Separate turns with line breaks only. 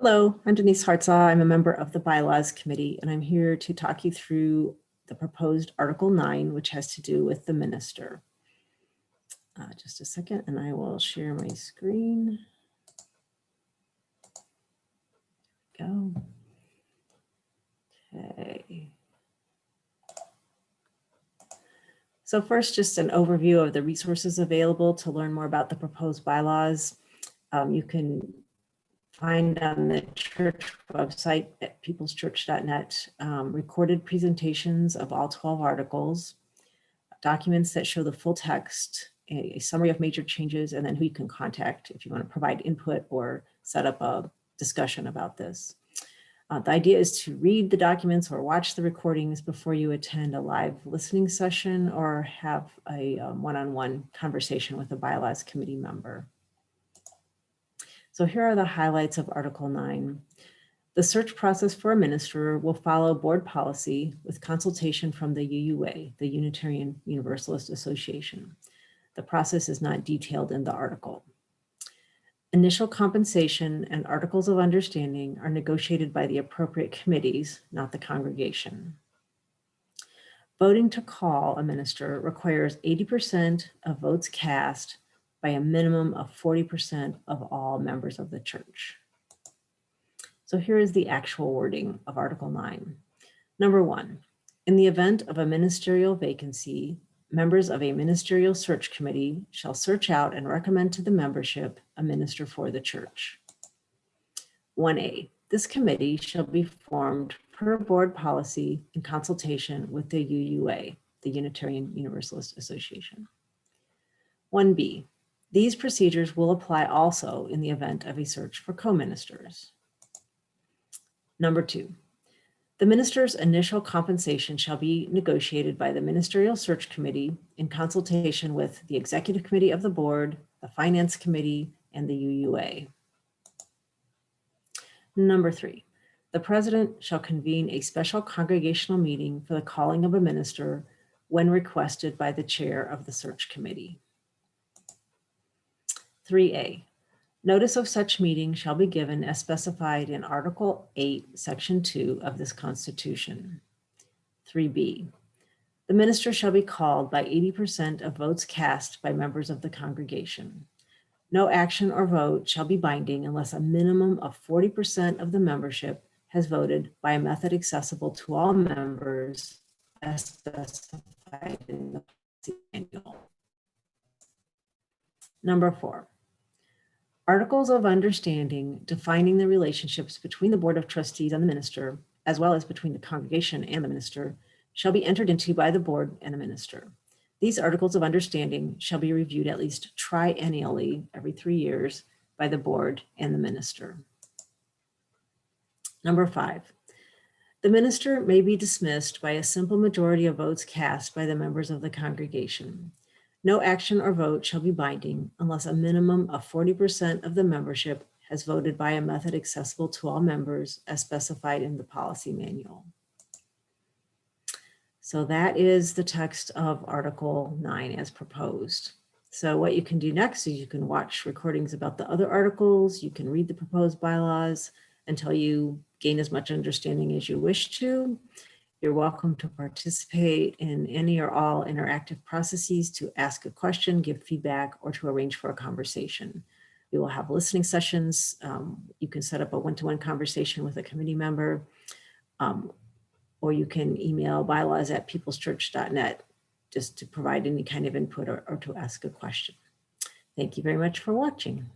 Hello, I'm Denise Hartzaw. I'm a member of the Bylaws Committee, and I'm here to talk you through the proposed Article 9, which has to do with the minister. Just a second, and I will share my screen. Go. Okay. So first, just an overview of the resources available to learn more about the proposed bylaws. You can find on the church website at peopleschurch.net recorded presentations of all 12 articles, documents that show the full text, a summary of major changes, and then who you can contact if you want to provide input or set up a discussion about this. The idea is to read the documents or watch the recordings before you attend a live listening session or have a one-on-one conversation with a bylaws committee member. So here are the highlights of Article 9. The search process for a minister will follow board policy with consultation from the UUA, the Unitarian Universalist Association. The process is not detailed in the article. Initial compensation and articles of understanding are negotiated by the appropriate committees, not the congregation. Voting to call a minister requires 80% of votes cast by a minimum of 40% of all members of the church. So here is the actual wording of Article 9. Number 1, in the event of a ministerial vacancy, members of a ministerial search committee shall search out and recommend to the membership a minister for the church. 1A, this committee shall be formed per board policy in consultation with the UUA, the Unitarian Universalist Association. 1B, these procedures will apply also in the event of a search for co-ministers. Number 2, the minister's initial compensation shall be negotiated by the Ministerial Search Committee in consultation with the Executive Committee of the Board, the Finance Committee, and the UUA. Number 3, the President shall convene a special congregational meeting for the calling of a minister when requested by the Chair of the Search Committee. 3A, notice of such meeting shall be given as specified in Article 8, Section 2 of this Constitution. 3B, the minister shall be called by 80% of votes cast by members of the congregation. No action or vote shall be binding unless a minimum of 40% of the membership has voted by a method accessible to all members as specified in the policy manual. Number 4, articles of understanding defining the relationships between the Board of Trustees and the minister, as well as between the congregation and the minister, shall be entered into by the board and the minister. These articles of understanding shall be reviewed at least triennially, every 3 years, by the board and the minister. Number 5, the minister may be dismissed by a simple majority of votes cast by the members of the congregation. No action or vote shall be binding unless a minimum of 40% of the membership has voted by a method accessible to all members as specified in the policy manual. So that is the text of Article 9 as proposed. So what you can do next is you can watch recordings about the other articles, you can read the proposed bylaws until you gain as much understanding as you wish to. You're welcome to participate in any or all interactive processes to ask a question, give feedback, or to arrange for a conversation. We will have listening sessions. You can set up a one-to-one conversation with a committee member, or you can email bylaws@peopleschurch.net just to provide any kind of input or to ask a question. Thank you very much for watching.